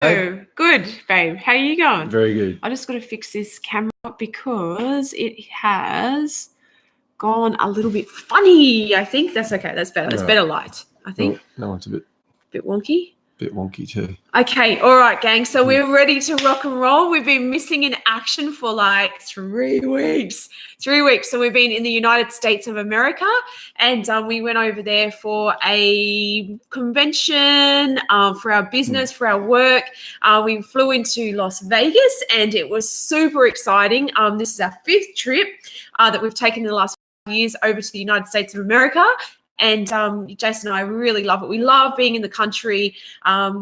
Hey, Good, babe. How are you going? very good. I just got to fix this camera because it has gone a little bit funny. I think that's okay. That's better. It's Right. better light, I think. No, it's a bit Wonky. wonky too. Okay. All right, gang. So we're ready to rock and roll. We've been missing in action for like 3 weeks. 3 weeks. So we've been in the United States of America, and we went over there for a convention for our business, for our work. We flew into Las Vegas, and it was super exciting. This is our 5th trip that we've taken in the last 5 years over to the United States of America. And Jason and I really love it. We love being in the country.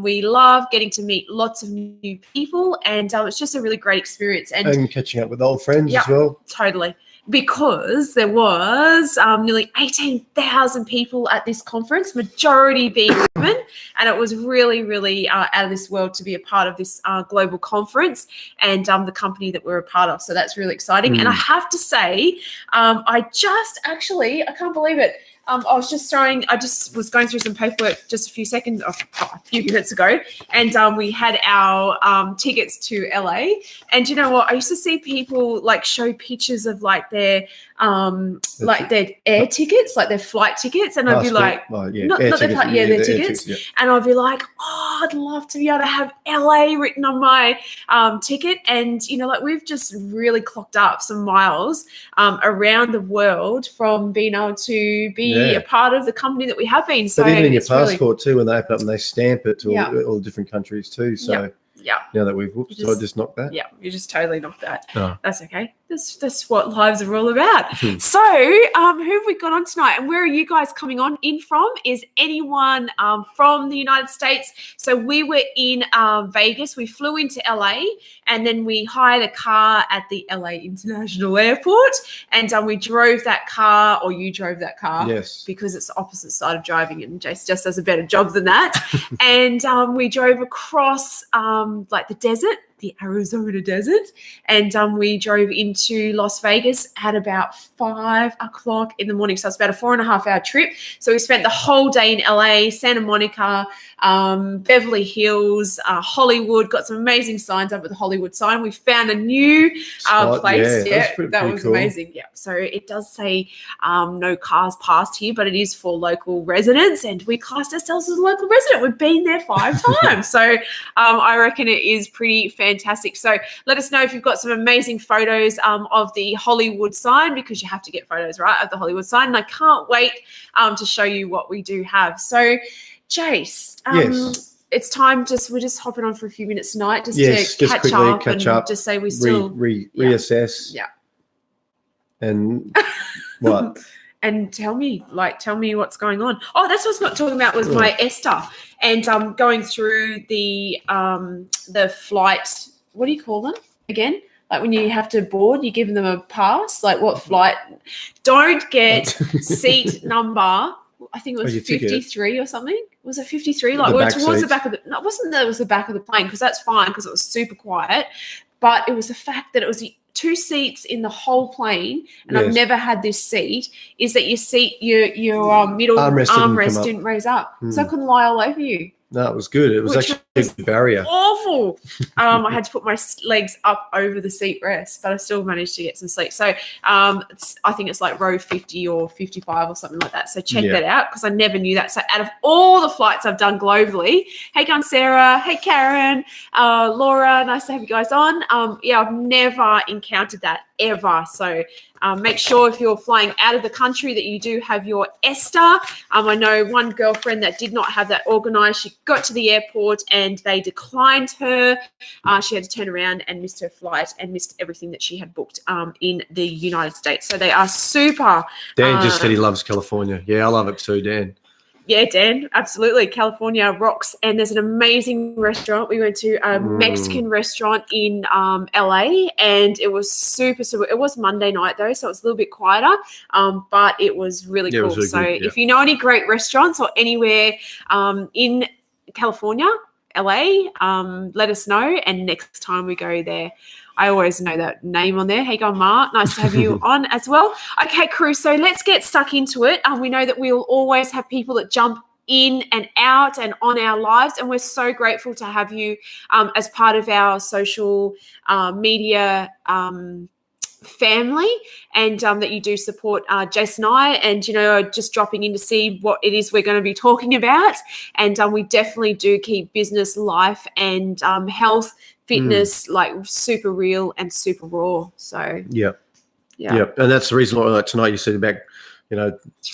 We love getting to meet lots of new people, and it's just a really great experience. And catching up with old friends as well. Totally. Because there was nearly 18,000 people at this conference, majority being women, and it was really, really out of this world to be a part of this global conference and the company that we're a part of. So that's really exciting. And I have to say, I can't believe it. I just was going through some paperwork just a few minutes ago, and we had our tickets to LA. And you know what? I used to see people like show pictures of like their air tickets, like their flight tickets, and I'd be like, their tickets, and I'd be like, oh, I'd love to be able to have LA written on my ticket. And you know, like we've just really clocked up some miles around the world from being able to be a part of the company that we have been. So but even in your passport too, when they open up and they stamp it to all different countries too. So now that we've so I just knocked that. Yeah, you just totally knocked that. Oh. That's okay. That's what lives are all about. So who have we got on tonight, and where are you guys coming in from? Is anyone from the United States? So we were in Vegas. We flew into LA, and then we hired a car at the LA International Airport, and we drove that car, or you drove that car. Yes. Because it's the opposite side of driving, and Jace just does a better job than that. And we drove across like the desert, the Arizona desert, and we drove into Las Vegas at about 5 o'clock in the morning. So it's about a 4.5-hour trip. So we spent the whole day in LA, Santa Monica, Beverly Hills, Hollywood. Got some amazing signs up with the Hollywood sign. We found a new place. Yeah, that was cool. Amazing. Yeah. So it does say no cars passed here, but it is for local residents, and we classed ourselves as a local resident. We've been there 5 times. So I reckon it is pretty fantastic. So let us know if you've got some amazing photos of the Hollywood sign, because you have to get photos, right, of the Hollywood sign. And I can't wait to show you what we do have. So, Jace, yes. It's time. We're just hopping on for a few minutes tonight, just to catch up, just say we still reassess. Yeah. And what? And tell me what's going on. Oh, that's what I was not talking about was my Esther, and going through the flight. What do you call them again? Like when you have to board, you give them a pass. Like what flight? Don't get seat number. I think it was 53 or something. Was it 53? Like we're towards the back of the. No, it wasn't that it was the back of the plane, because that's fine because it was super quiet. But it was the fact that it was the 2 seats in the whole plane, and I've never had this seat, is that your middle armrest didn't raise up. So I couldn't lie all over you. No, it was good. It was actually a barrier. Awful. I had to put my legs up over the seat rest, but I still managed to get some sleep. So I think it's like row 50 or 55 or something like that. So check that out, because I never knew that. So out of all the flights I've done globally, hey, Sarah, hey, Karen, Laura, nice to have you guys on. I've never encountered that ever. So make sure if you're flying out of the country that you do have your Esther. I know one girlfriend that did not have that organised. She got to the airport and they declined her. She had to turn around and missed her flight and missed everything that she had booked in the United States. So they are super. Dan just said he loves California. Yeah, I love it too, Dan. Yeah, Dan, absolutely. California rocks. And there's an amazing restaurant. We went to a Mexican restaurant in LA, and it was super. It was Monday night though, so it was a little bit quieter, but it was really cool. Was really good. If you know any great restaurants or anywhere in California, LA, let us know. And next time we go there, I always know that name on there. Hey, go Mark. Nice to have you on as well. Okay, crew. So let's get stuck into it. We know that we'll always have people that jump in and out and on our lives. And we're so grateful to have you as part of our social media family, and that you do support Jason and I, and just dropping in to see what it is we're going to be talking about. And we definitely do keep business, life, and health, fitness like super real and super raw. So yeah, and that's the reason why tonight you said about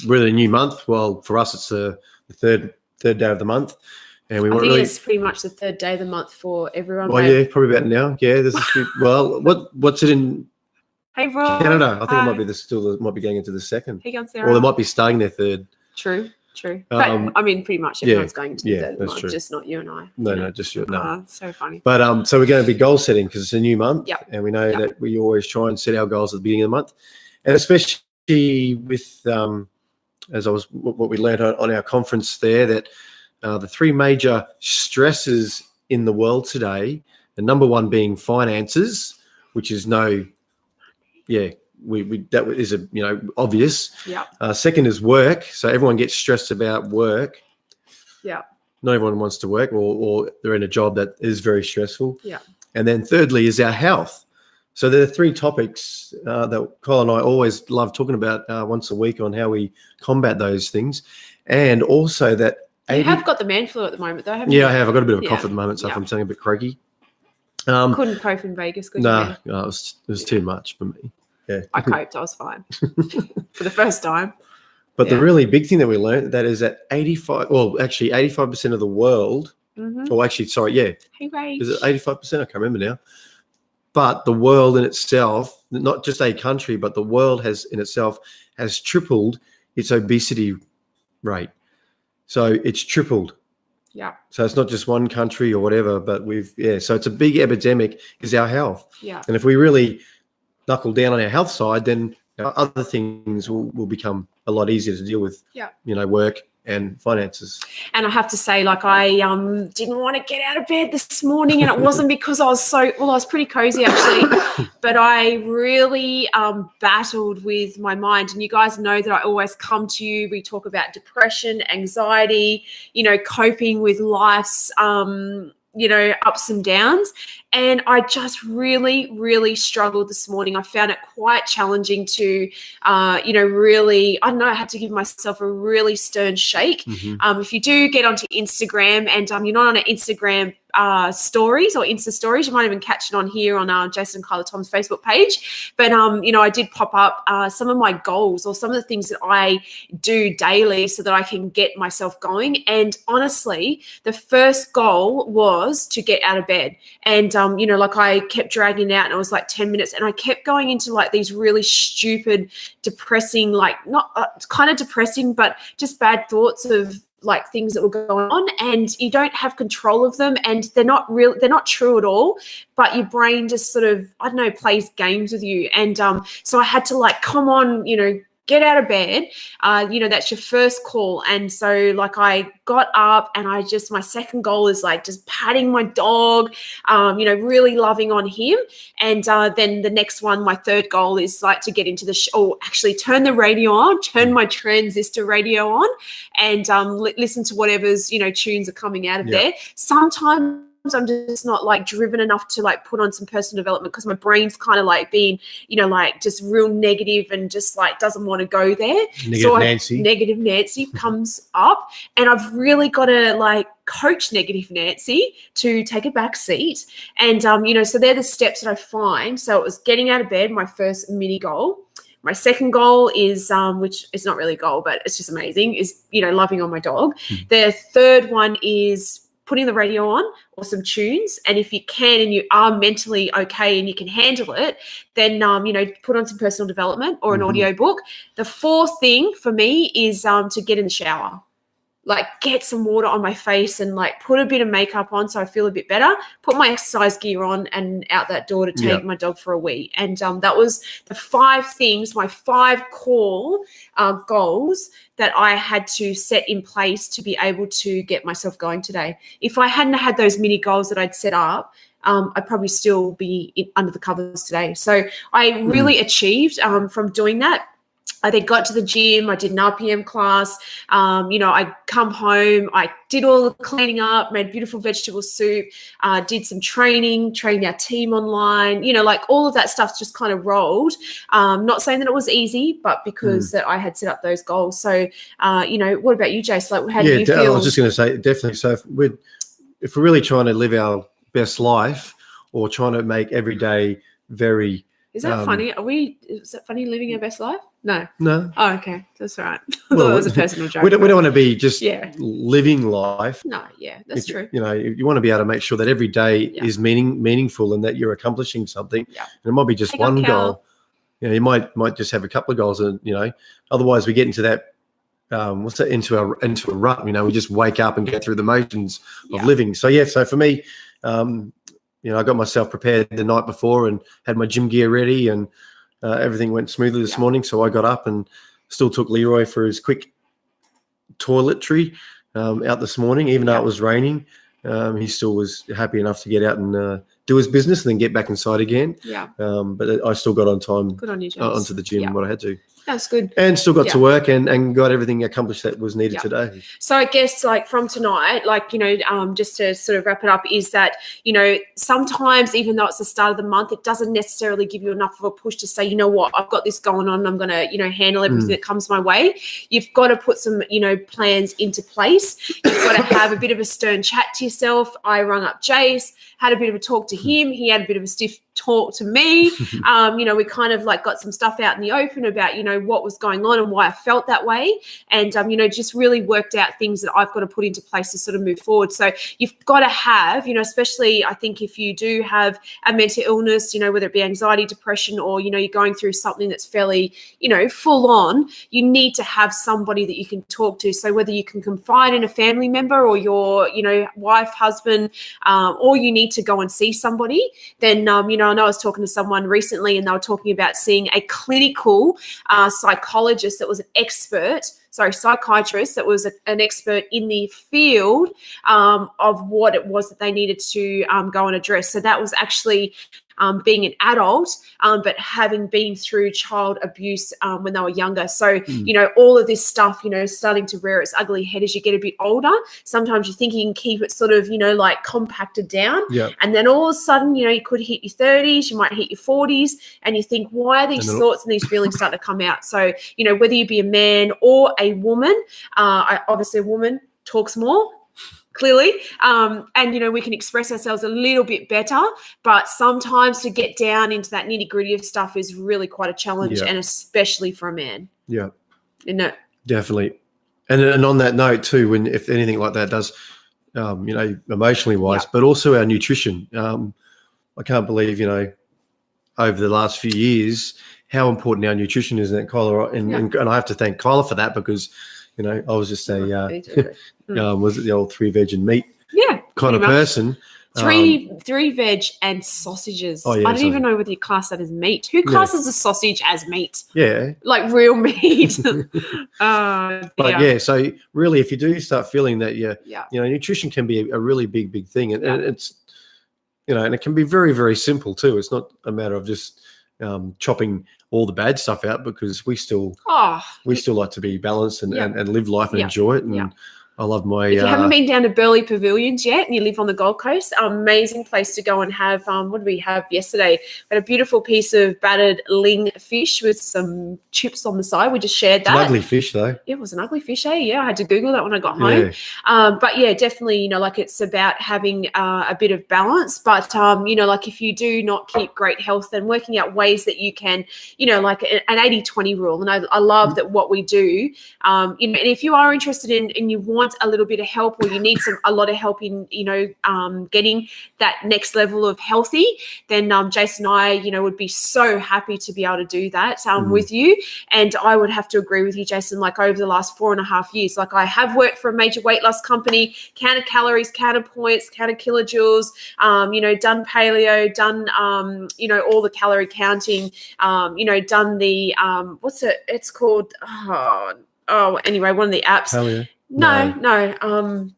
really a new month. Well, for us it's the third day of the month, and we want it's pretty much the third day of the month for everyone. Well, yeah, probably about now. Yeah, there's a few. Well, what's it in? Hey, Rob. Canada. I think it might be might be going into the second. Hey, Sarah. Or they might be starting their third. True. But I mean, pretty much everyone's going to the third that's month, true. just not you and I. No, just you. No. So funny. But so we're going to be goal setting because it's a new month, and we know that we always try and set our goals at the beginning of the month, and especially with what we learned on our conference there, that the three major stresses in the world today, the number one being finances, which is that is obvious. Yeah. Second is work. So everyone gets stressed about work. Yeah. Not everyone wants to work, or they're in a job that is very stressful. Yeah. And then thirdly is our health. So there are three topics that Kyle and I always love talking about once a week on how we combat those things, and also that you have got the man flu at the moment, though, haven't you? Yeah, I have. I've got a bit of a cough at the moment, so if I'm sounding a bit croaky. Couldn't cope in Vegas, could you? No, it was too much for me. Yeah, I coped. I was fine for the first time. But the really big thing that we learned that is that 85% of the world, or actually, sorry, Hey, Ray. is it 85%? I can't remember now. But the world in itself, not just a country, but the world has tripled its obesity rate. So it's tripled. Yeah. So it's not just one country or whatever, but so it's a big epidemic is our health. Yeah. And if we really knuckle down on our health side, then other things will become a lot easier to deal with. Yeah. Work and finances. And I have to say, I didn't want to get out of bed this morning, and it wasn't because I was pretty cozy actually, but I really battled with my mind. And you guys know that I always come to you. We talk about depression, anxiety, coping with life's ups and downs. And I just really, really struggled this morning. I found it quite challenging to, really, I don't know, I had to give myself a really stern shake. Mm-hmm. If you do get onto Instagram and you're not on an Instagram stories or Insta stories, you might even catch it on here on Jason and Kyla Tom's Facebook page. But, I did pop up some of my goals or some of the things that I do daily so that I can get myself going. And honestly, the first goal was to get out of bed. And, I kept dragging it out, and it was 10 minutes, and I kept going into these really stupid, depressing, not kind of depressing, but just bad thoughts of things that were going on, and you don't have control of them, and they're not true at all, but your brain just sort of, I don't know, plays games with you. And so I had to come on, get out of bed. That's your first call. And so I got up, and my second goal is just patting my dog, really loving on him. And then the next one, my third goal is to get into the actually turn the radio on, turn my transistor radio on, and listen to whatever's, tunes are coming out of there. Sometimes I'm just not driven enough to put on some personal development because my brain's kind of being, just real negative and just doesn't want to go there. Negative Nancy comes up, and I've really got to coach negative Nancy to take a back seat. And, so they're the steps that I find. So it was getting out of bed, my first mini goal. My second goal is, which is not really a goal, but it's just amazing, is, loving on my dog. The third one is putting the radio on or some tunes. And if you can, and you are mentally okay and you can handle it, then, put on some personal development or an audio book. The fourth thing for me is to get in the shower. Get some water on my face and put a bit of makeup on so I feel a bit better, put my exercise gear on, and out that door to take my dog for a wee. And that was the 5 things, my 5 core goals that I had to set in place to be able to get myself going today. If I hadn't had those mini goals that I'd set up, I'd probably still be under the covers today. So I really achieved from doing that. I then got to the gym. I did an RPM class. I come home. I did all the cleaning up, made beautiful vegetable soup, did some training, trained our team online. Like all of that stuff just kind of rolled. Not saying that it was easy, but because that I had set up those goals. So, what about you, Jace? Like, how do you feel? I was just going to say, definitely. So if we're really trying to live our best life or trying to make every day very... Is that funny? Is that funny living our best life? No. Oh, okay. That's all right. I thought it was a personal joke. We don't want to be just living life. No, that's true. You want to be able to make sure that every day is meaningful and that you're accomplishing something. Yeah. And it might be just one goal. You might just have a couple of goals, and otherwise we get into that into a rut. We just wake up and go through the motions of living. So so for me, I got myself prepared the night before and had my gym gear ready, and everything went smoothly this morning. So I got up and still took Leroy for his quick toiletry out this morning, even though it was raining. He still was happy enough to get out and do his business and then get back inside again. Yeah. But I still got on time. Good on you, James. Onto the gym what I had to. That's good. And still got to work and got everything accomplished that was needed today. So I guess like from tonight, just to sort of wrap it up, is that, sometimes even though it's the start of the month, it doesn't necessarily give you enough of a push to say, you know what, I've got this going on. I'm going to, handle everything that comes my way. You've got to put some, plans into place. You've got to have a bit of a stern chat to yourself. I rung up Jace, had a bit of a talk to him. He had a bit of a stiff talk to me. We kind of got some stuff out in the open about, what was going on and why I felt that way. And, just really worked out things that I've got to put into place to sort of move forward. So you've got to have, especially I think if you do have a mental illness, whether it be anxiety, depression, or, you're going through something that's fairly, full on, you need to have somebody that you can talk to. So whether you can confide in a family member or your, wife, husband, or you need to go and see somebody, then, I know I was talking to someone recently and they were talking about seeing a clinical psychiatrist that was an psychiatrist that was an expert in the field of what it was that they needed to go and address. So that was actually being an adult, but having been through child abuse when they were younger. So, all of this stuff, starting to rear its ugly head as you get a bit older. Sometimes you think you can keep it sort of, compacted down. Yep. And then all of a sudden, you could hit your 30s, you might hit your 40s, and you think, why are these thoughts and these feelings starting to come out? So, whether you be a man or a woman, obviously a woman talks more, clearly, and we can express ourselves a little bit better, but sometimes to get down into that nitty gritty of stuff is really quite a challenge, and especially for a man. Yeah, isn't it? Definitely. And on that note too, if anything like that does, emotionally wise, but also our nutrition. I can't believe over the last few years how important our nutrition is in Kyla, and I have to thank Kyla for that, because I was just was it the old 3 veg and meat kind of person. 3 veg and sausages. I don't even know whether you class that as meat. Who classes a sausage as meat? Yeah. Like real meat. So really if you do start feeling that nutrition can be a really big thing, and it's and it can be very, very simple too. It's not a matter of just chopping all the bad stuff out, because we still like to be balanced and live life and enjoy it. And I love my... If you haven't been down to Burleigh Pavilions yet and you live on the Gold Coast, amazing place to go and have, what did we have yesterday? We had a beautiful piece of battered ling fish with some chips on the side. We just shared that. It's an ugly fish though. It was an ugly fish, eh? Yeah, I had to Google that when I got home. But definitely, it's about having a bit of balance. But, if you do not keep great health, then working out ways that you can, like an 80-20 rule. And I love that what we do, and if you are interested in and you want a little bit of help, or you need a lot of help in getting that next level of healthy, then Jason and I would be so happy to be able to do that with you. And I would have to agree with you, Jason, like over the last 4.5 years, like I have worked for a major weight loss company, counted calories, counted points, counted kilojoules, done paleo, done all the calorie counting, done the it's called anyway, one of the apps. Paleo. No.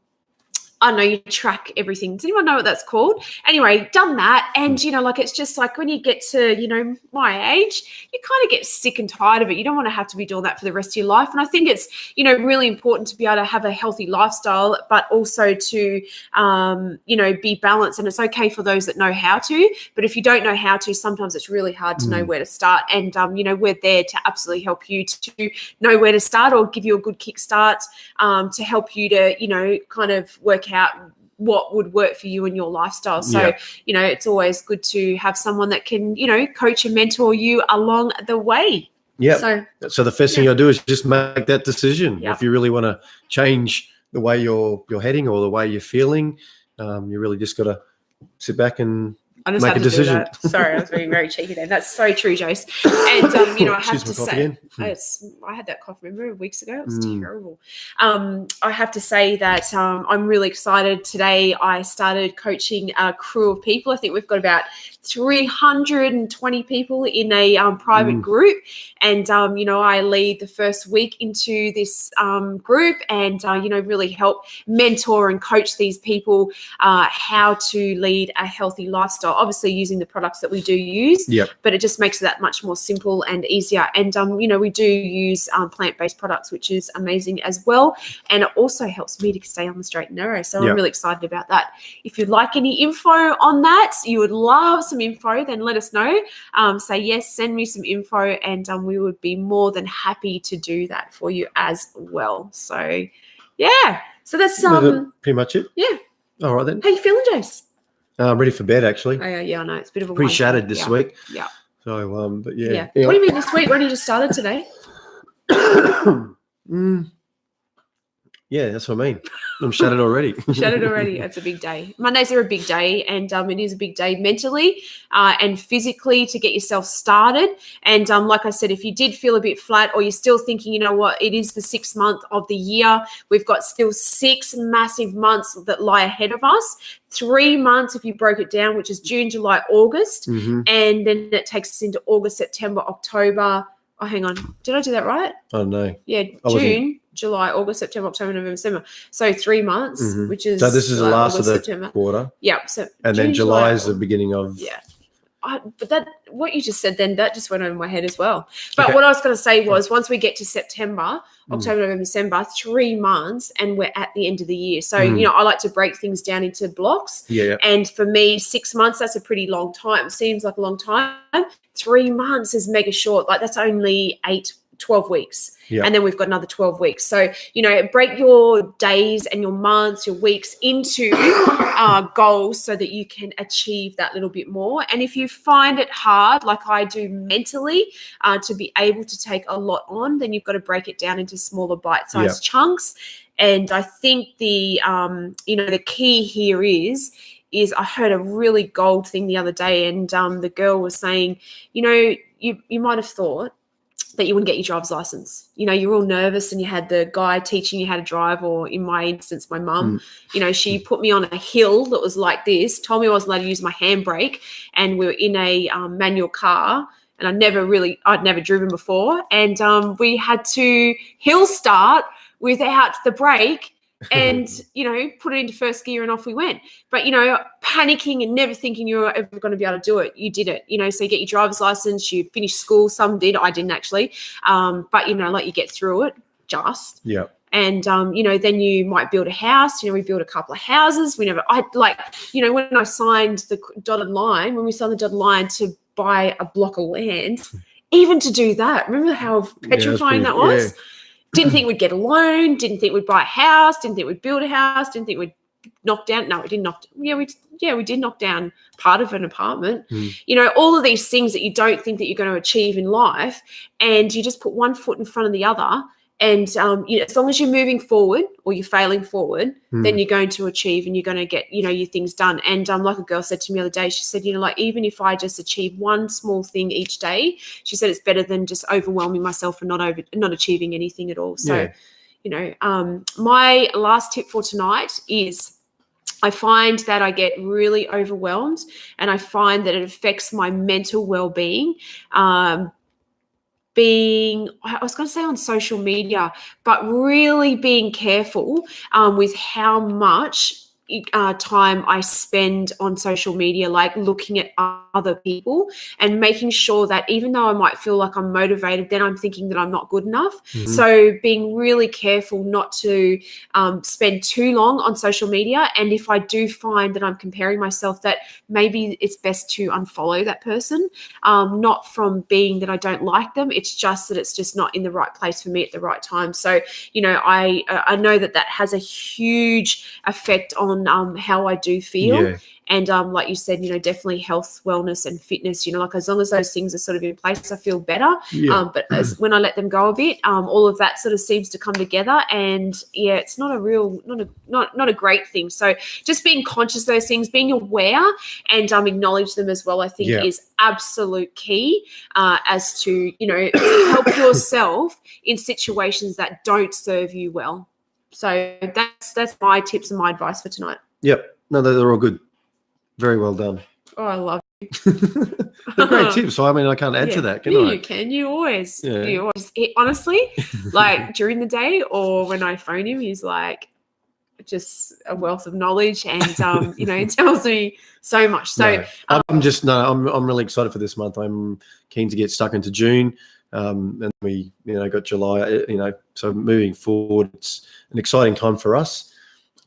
I know you track everything. Does anyone know what that's called? Anyway, done that. And, you know, like it's just like when you get to, you know, my age, you kind of get sick and tired of it. You don't want to have to be doing that for the rest of your life. And I think it's, you know, really important to be able to have a healthy lifestyle, but also to, you know, be balanced. And it's okay for those that know how to. But if you don't know how to, sometimes it's really hard to know where to start. And, you know, we're there to absolutely help you to know where to start or give you a good kickstart to help you to, you know, kind of work out what would work for you and your lifestyle. So, you know, it's always good to have someone that can, you know, coach and mentor you along the way. Yeah. So the first thing you'll do is just make that decision. If you really want to change the way you're heading or the way you're feeling, you really just got to sit back and make a decision. Sorry, I was being very cheeky there. That's so true, Jose. And, you know, I have to say, I had that cough, remember, weeks ago. It was terrible. I have to say that I'm really excited. Today I started coaching a crew of people. I think we've got about 320 people in a private group. And, you know, I lead the first week into this group and, you know, really help mentor and coach these people how to lead a healthy lifestyle, obviously using the products that we do use, but it just makes it that much more simple and easier. And, you know, we do use plant-based products, which is amazing as well. And it also helps me to stay on the straight and narrow. So I'm really excited about that. If you'd like any info on that, you would love some info, then let us know. Say yes, send me some info, and we would be more than happy to do that for you as well. So, yeah. So that's pretty much it. Yeah. All right then. How you feeling, Jace? I'm ready for bed, actually. Oh, yeah, I know. It's a bit of a pretty shattered this week. Yeah. So, but yeah. What do you mean this week? When you just started today? Yeah, that's what I mean. I'm shattered already. Shattered already. It's a big day. Mondays are a big day, and it is a big day mentally and physically to get yourself started. And like I said, if you did feel a bit flat or you're still thinking, you know what, it is the 6th month of the year. We've got still 6 massive months that lie ahead of us. 3 months if you broke it down, which is June, July, August. And then it takes us into August, September, October. Oh, hang on. Did I do that right? Oh, no. Yeah, June, July, August, September, October, November, December. So 3 months, which is so this is the last August, of the September. quarter. Yeah. So and June, then July is the beginning of. Yeah. But that what you just said then, that just went over my head as well. But what I was going to say was once we get to September, October, November, December, 3 months, and we're at the end of the year. So, you know, I like to break things down into blocks. Yeah. And for me, 6 months, that's a pretty long time. Seems like a long time. 3 months is mega short. Like that's only 12 weeks. And then we've got another 12 weeks. So, you know, break your days and your months, your weeks into goals so that you can achieve that little bit more. And if you find it hard, like I do mentally, to be able to take a lot on, then you've got to break it down into smaller bite-sized chunks. And I think the, you know, the key here is I heard a really gold thing the other day, and the girl was saying, you know, you might have thought that you wouldn't get your driver's license. You know, you're all nervous and you had the guy teaching you how to drive, or in my instance, my mum, you know, she put me on a hill that was like this, told me I wasn't allowed to use my handbrake, and we were in a manual car, and I'd never driven before. And we had to hill start without the brake and, you know, put it into first gear and off we went. But, you know, panicking and never thinking you were ever going to be able to do it, you did it. You know, so you get your driver's license, you finish school. Some did, I didn't actually. But, you know, like you get through it just. Yeah. And, you know, then you might build a house. You know, we built a couple of houses. When I signed the dotted line, to buy a block of land, even to do that, remember how petrifying that was? Yeah. Didn't think we'd get a loan, didn't think we'd buy a house, didn't think we'd build a house, didn't think we'd knock down. No, we didn't knock. We did knock down part of an apartment. You know, all of these things that you don't think that you're going to achieve in life, and you just put one foot in front of the other. And you know, as long as you're moving forward or you're failing forward, then you're going to achieve and you're going to get, you know, your things done. And like a girl said to me the other day, she said, you know, like even if I just achieve one small thing each day, she said it's better than just overwhelming myself and not achieving anything at all. So, you know, my last tip for tonight is I find that I get really overwhelmed, and I find that it affects my mental well-being. I was going to say on social media, but really being careful with how much time I spend on social media, like looking at other people and making sure that even though I might feel like I'm motivated, then I'm thinking that I'm not good enough. Mhm. So being really careful not to spend too long on social media. And if I do find that I'm comparing myself, that maybe it's best to unfollow that person, not from being that I don't like them. It's just that it's just not in the right place for me at the right time. So, you know, I know that has a huge effect on how I do feel. Yeah. And like you said, you know, definitely health, wellness and fitness, you know, like as long as those things are sort of in place, I feel better. Yeah. But when I let them go a bit, all of that sort of seems to come together. And yeah, it's not a great thing. So just being conscious of those things, being aware and acknowledge them as well, I think is absolute key as to, you know, help yourself in situations that don't serve you well. So that's my tips and my advice for tonight. Yep. No, they're all good. Very well done. Oh, I love you. They're great tips. So, I mean, I can't add to that, can I? You can. You always. Yeah. You always. Honestly, like during the day or when I phone him, he's like just a wealth of knowledge and, you know, tells me so much. So I'm really excited for this month. I'm keen to get stuck into June. And we, you know, got July, you know, so moving forward, it's an exciting time for us.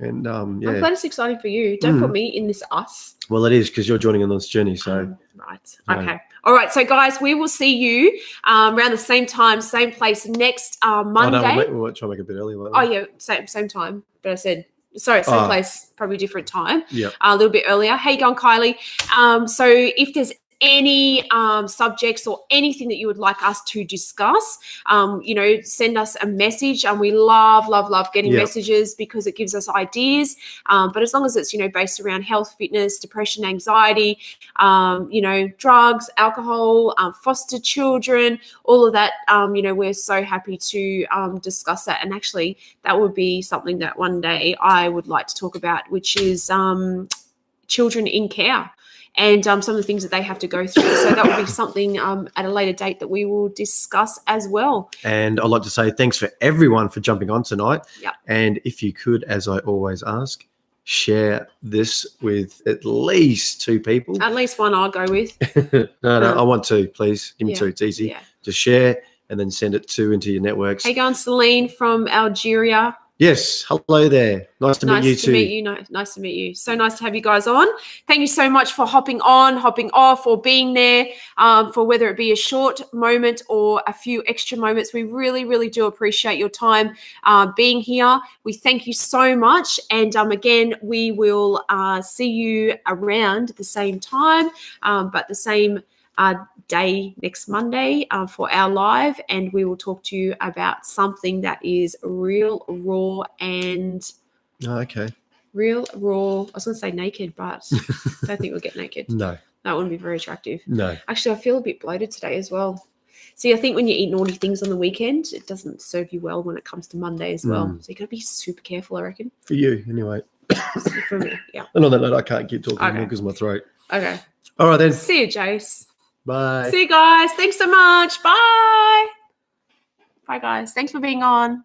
And yeah. I'm glad it's exciting for you. Don't put me in this us. Well, it is because you're joining on this journey. So right. Okay. All right. So guys, we will see you around the same time, same place next Monday. Oh, no, we'll try to make it a bit earlier. Oh yeah, same time. But I said sorry, same place, probably different time. Yeah. A little bit earlier. How you going, Kylie? So if there's any subjects or anything that you would like us to discuss, you know, send us a message. And we love getting messages because it gives us ideas. But as long as it's, you know, based around health, fitness, depression, anxiety, you know, drugs, alcohol, foster children, all of that, you know, we're so happy to discuss that. And actually that would be something that one day I would like to talk about, which is children in care. And some of the things that they have to go through. So that will be something at a later date that we will discuss as well. And I'd like to say thanks for everyone for jumping on tonight. Yep. And if you could, as I always ask, share this with at least 2 people. At least one I'll go with. No, I want 2, please. Give me 2. It's easy. Yeah. Just share and then send it into your networks. Hey, going, Celine from Algeria. Yes, hello there. Nice to meet you too. Nice to meet you. So nice to have you guys on. Thank you so much for hopping on, hopping off, or being there for whether it be a short moment or a few extra moments. We really, really do appreciate your time being here. We thank you so much. And again, we will see you around the same time, but the same day next Monday for our live, and we will talk to you about something that is real, raw, and real, raw. I was going to say naked, but I don't think we'll get naked. No. That wouldn't be very attractive. No. Actually, I feel a bit bloated today as well. See, I think when you eat naughty things on the weekend, it doesn't serve you well when it comes to Monday as well. So you got to be super careful, I reckon. For you, anyway. For me, yeah. And on that note, I can't keep talking anymore because of my throat. Okay. All right, then. See you, Jace. Bye. See you guys. Thanks so much. Bye. Bye, guys. Thanks for being on.